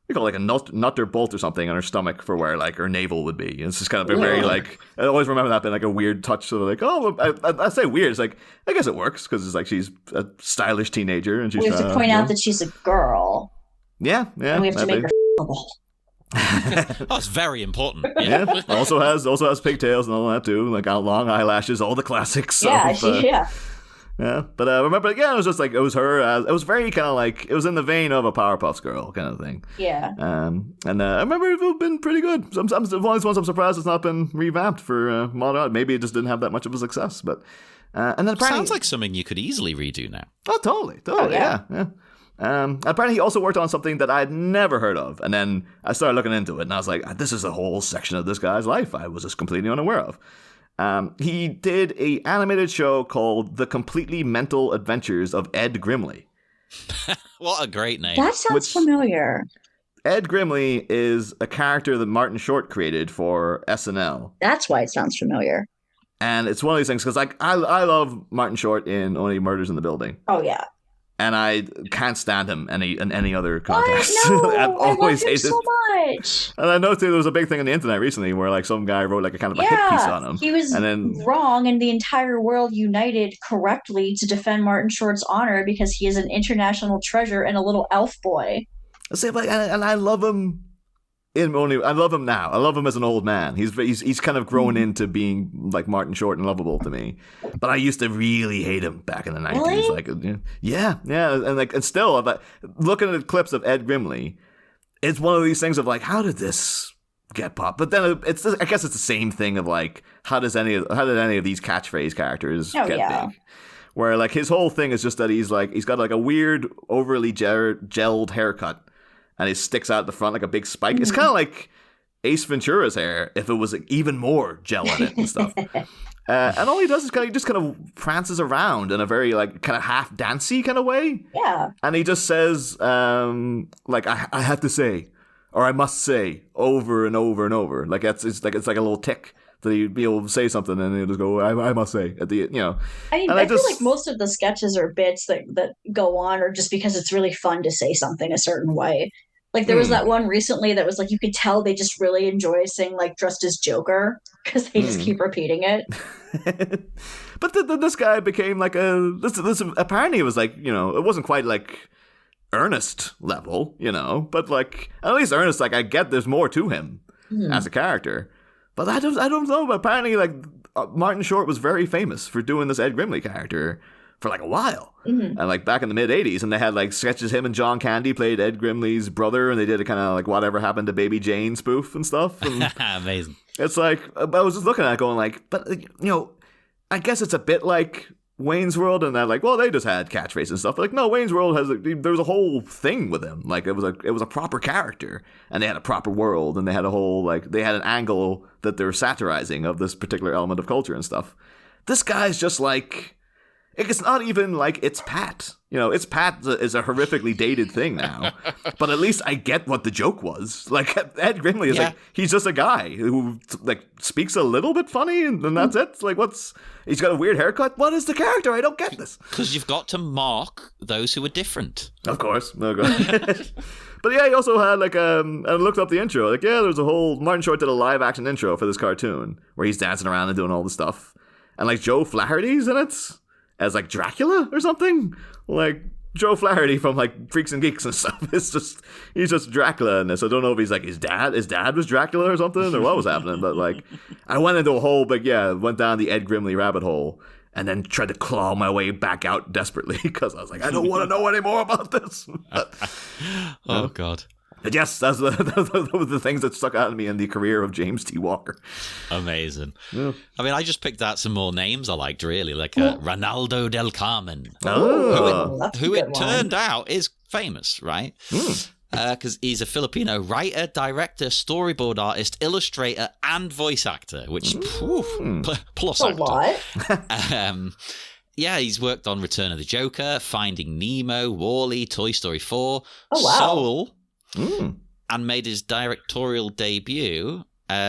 We call it like a nut or bolt or something on her stomach for where like her navel would be. It's just kind of very like I always remember that being like a weird touch. So like I say weird. It's like I guess it works because it's like she's a stylish teenager and she's. We have to point out that she's a girl. Yeah. And we have to make her. That's very important. Yeah. Also has pigtails and all that too. Like long eyelashes, all the classics. Yeah. Yeah, but I remember, it was just like, it was her, it was very kind of like, it was in the vein of a Powerpuff Girl kind of thing. Yeah. And I remember it been pretty good. One of these ones I'm surprised it's not been revamped for modern art. Maybe it just didn't have that much of a success, but, and then apparently. Sounds like something you could easily redo now. Oh, totally, yeah. Apparently he also worked on something that I had never heard of, and then I started looking into it, and I was like, this is a whole section of this guy's life I was just completely unaware of. He did a animated show called The Completely Mental Adventures of Ed Grimley. What a great name. That sounds familiar. Ed Grimley is a character that Martin Short created for SNL. That's why it sounds familiar. And it's one of these things, because like I love Martin Short in Only Murders in the Building. Oh, yeah. And I can't stand him in any other context. No, I've always hated so much. And I know too, there was a big thing on the internet recently where like some guy wrote like a kind of a hit piece on him. He was wrong, and the entire world united correctly to defend Martin Short's honor because he is an international treasure and a little elf boy. And I love him. I love him now. I love him as an old man. He's kind of grown into being like Martin Short and lovable to me. But I used to really hate him back in the 90s. Really? Like, yeah, and still, but looking at clips of Ed Grimley, it's one of these things of like, how did this get popped? But then I guess it's the same thing of like, how did any of these catchphrase characters get big? Where like his whole thing is just that he's got like a weird, overly gelled haircut. And it sticks out the front like a big spike. It's kind of like Ace Ventura's hair if it was like even more gel in it and stuff. And all he does is he just kind of prances around in a very like kind of half dancey kind of way. Yeah. And he just says like I have to say, or I must say, over and over and over. Like it's like a little tick that he'll say something and he'll just go, I must say at the I mean, I feel like most of the sketches or bits that go on are just because it's really fun to say something a certain way. Like there was that one recently that was like you could tell they just really enjoy saying like dressed as Joker because they just keep repeating it. But then this guy became like this apparently it was like, it wasn't quite like Ernest level, you know, but like at least Ernest, like I get there's more to him as a character, but I don't know. But apparently, like Martin Short was very famous for doing this Ed Grimley character for like a while, and like back in the mid '80s, and they had like sketches. Him and John Candy played Ed Grimley's brother, and they did a kind of like Whatever Happened to Baby Jane spoof and stuff. And Amazing. it's like I was just looking at it going like, but you know, I guess it's a bit like Wayne's World, and that like, well, they just had catchphrases and stuff. But like, no, Wayne's World there was a whole thing with him. Like it was a proper character, and they had a proper world, and they had a whole like they had an angle that they're satirizing of this particular element of culture and stuff. This guy's just like, it's not even like It's Pat. You know, It's Pat is a horrifically dated thing now, but at least I get what the joke was. Like Ed Grimley is like, he's just a guy who like speaks a little bit funny, and then that's it. Like he's got a weird haircut. What is the character? I don't get this. Because you've got to mark those who are different. Of course. No, but yeah, he also had like I looked up the intro. Like there's a whole Martin Short did a live action intro for this cartoon where he's dancing around and doing all this stuff, and like Joe Flaherty's in it as like Dracula or something. Like Joe Flaherty from like Freaks and Geeks and stuff. He's just Dracula in this. I don't know if he's like his dad was Dracula or something, or what was happening. But like I went into a whole went down the Ed Grimley rabbit hole, and then tried to claw my way back out desperately because I was like, I don't want to know any more about this. Oh God. But yes, those were the things that stuck out to me in the career of James T. Walker. Amazing. Yeah. I mean, I just picked out some more names I liked, really, like Ronaldo del Carmen, who it turned out is famous, right? Because he's a Filipino writer, director, storyboard artist, illustrator, and voice actor, which plus a actor. lot. Yeah, he's worked on Return of the Joker, Finding Nemo, WALL-E, Toy Story 4, wow. Soul, and made his directorial debut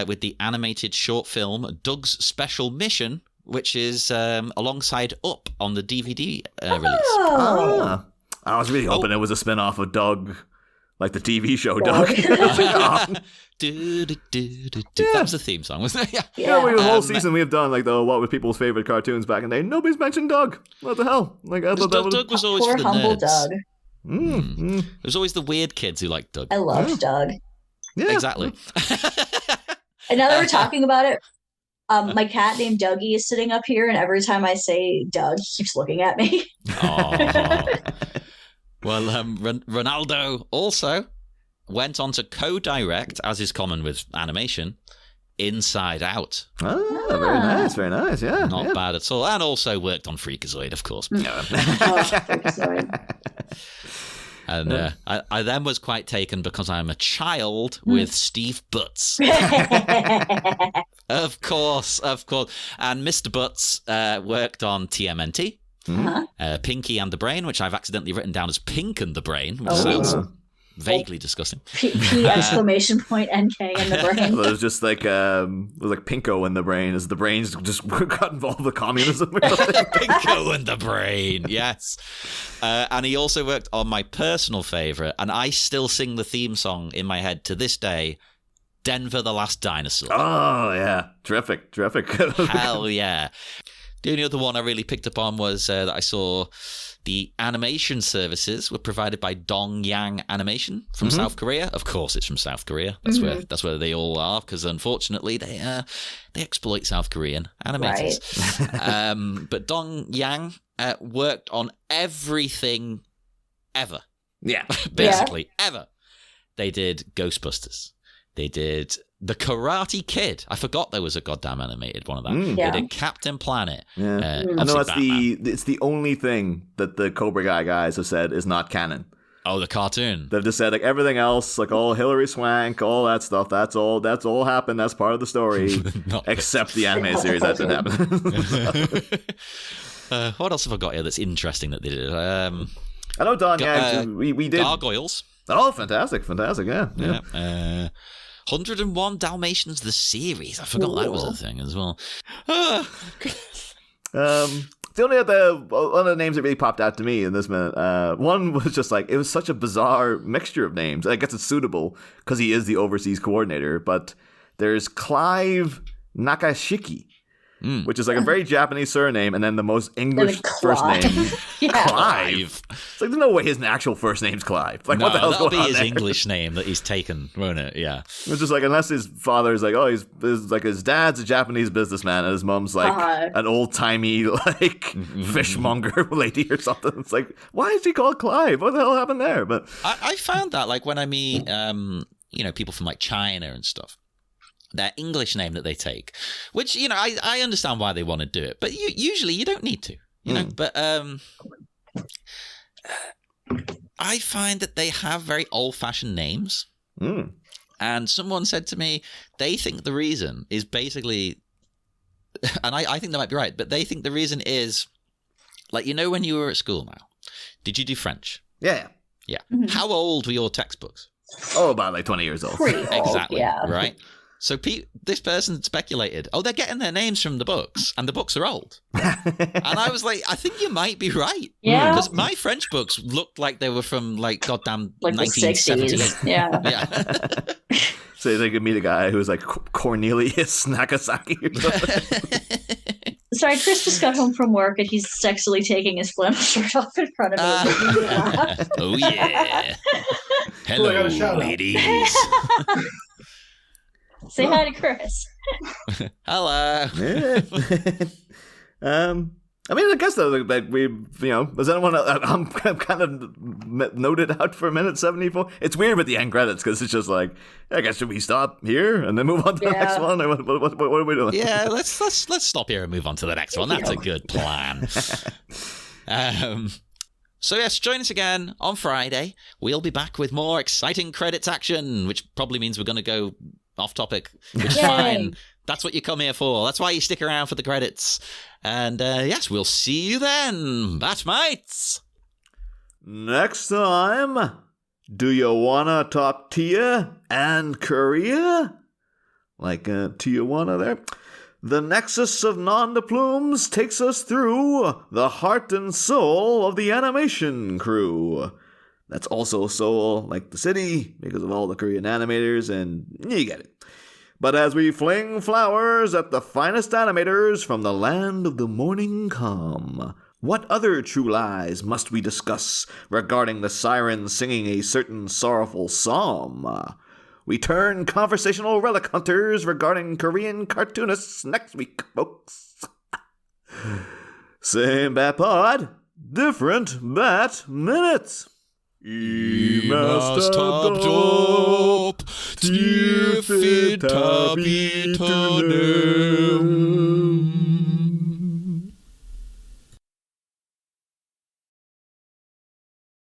with the animated short film Doug's Special Mission, which is alongside Up on the DVD release. I was really hoping it was a spin-off of Doug, like the TV show Doug. That was the theme song, wasn't it? Yeah, the whole season we have done like what was people's favorite cartoons back in the day. Nobody's mentioned Doug. What the hell? Like I thought Doug was always poor for the humble nerds. Doug. There's always the weird kids who like Doug. I loved Doug. Yeah. Exactly. And now that we're talking about it, my cat named Dougie is sitting up here, and every time I say Doug, he keeps looking at me. Well, Ronaldo also went on to co-direct, as is common with animation, Inside Out. Very nice, yeah. Not bad at all. And also worked on Freakazoid, of course. And I then was quite taken because I'm a child with Steve Butz. Of course. And Mr. Butz worked on TMNT, Pinky and the Brain, which I've accidentally written down as Pink and the Brain, which sounds vaguely disgusting. P exclamation point NK in the brain. Well, it was just like it was like Pinko in the brain, as the brains just got involved with communism or something. Pinko in the Brain, yes. And he also worked on my personal favorite, and I still sing the theme song in my head to this day, Denver the Last Dinosaur. Oh yeah, terrific. Hell yeah. The only other one I really picked up on was that I saw the animation services were provided by Dong Yang Animation from South Korea. Of course, it's from South Korea. That's where they all are, because unfortunately they exploit South Korean animators. Right. But Dong Yang worked on everything ever. Yeah, basically ever. They did Ghostbusters. They did The Karate Kid. I forgot there was a goddamn animated one of that. They did Captain Planet. Yeah. I know it's the only thing that the Cobra Kai guys have said is not canon. Oh, the cartoon. They've just said like everything else, like all Hilary Swank, all that stuff. That's all happened. That's part of the story, except the animated series that didn't happen. What else have I got here that's interesting that they did? I know Don Yang. We did Gargoyles. Oh, fantastic! Yeah. 101 Dalmatians, the series. I forgot that was a thing as well. The only other one of the names that really popped out to me in this minute, one was just like, it was such a bizarre mixture of names. I guess it's suitable because he is the overseas coordinator, but there's Clive Nakashiki, which is like a very Japanese surname, and then the most English first name, Clive. It's like there's no way his actual first name's Clive. Like, what the hell's going on? That'll be his there? English name that he's taken, won't it? Yeah. It's just like, unless his father's like, oh, he's like his dad's a Japanese businessman, and his mom's like an old timey like fishmonger lady or something. It's like, why is he called Clive? What the hell happened there? But I found that like when I meet people from like China and stuff. Their English name that they take, which, I understand why they want to do it, but usually you don't need to, you know, but I find that they have very old-fashioned names, and someone said to me, they think the reason is basically, and I think they might be right, but they think the reason is, like, when you were at school now, did you do French? Yeah. Mm-hmm. How old were your textbooks? Oh, about like 20 years old. Pretty old, exactly, yeah. right? So this person speculated, they're getting their names from the books, and the books are old. And I was like, I think you might be right. Yeah. Because my French books looked like they were from, like, goddamn like 1978. the 60s. Yeah. So they could meet a guy who was like Cornelius Nagasaki or something. Sorry, Chris just got home from work, and he's sexily taking his flannel shirt off in front of me. Oh, yeah. Hello, ladies. Say hi to Chris. Hello. I mean, I guess though, like does anyone? I'm kind of noted out for a minute 74. It's weird with the end credits because it's just like, I guess should we stop here and then move on to the next one? Or what are we doing? Yeah, let's stop here and move on to the next one. That's a good plan. So yes, join us again on Friday. We'll be back with more exciting credits action, which probably means we're going to go off topic, which is fine. That's what you come here for. That's why you stick around for the credits. And yes, we'll see you then, Batmates. Next time, do you wanna talk Tia and Korea? Like Tijuana there? The Nexus of Non-Deplumes takes us through the heart and soul of the animation crew. That's also soul like the city because of all the Korean animators, and you get it. But as we fling flowers at the finest animators from the land of the morning calm, what other true lies must we discuss regarding the sirens singing a certain sorrowful psalm? We turn conversational relic hunters regarding Korean cartoonists next week, folks. Same Bat Pod, different Bat Minute. I must have dop, still fit,